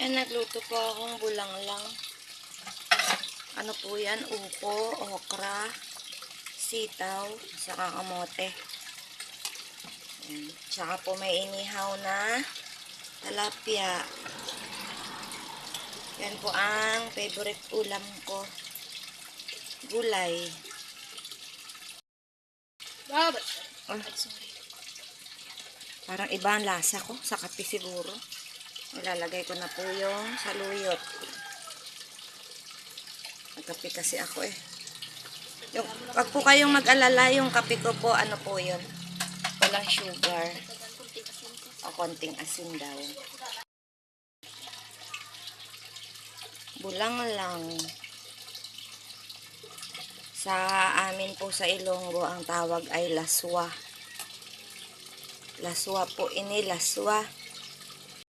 Nagluto po akong bulanglang. Ano po yan? Upo, okra, sitaw, saka kamote. Ayan. Tsaka po may inihaw na talapia. Yan po ang favorite ulam ko. Gulay. Oh, parang iba ang lasa ko. Sa kape siguro. Ilalagay ko na po yung saluyot. Nagkape kasi ako eh. Wag po kayong mag-alala, yung kape ko po, ano po yun? Walang sugar. O konting asin daw. Bulanglang. Sa amin po sa Ilonggo, ang tawag ay laswa. Laswa po ini, laswa.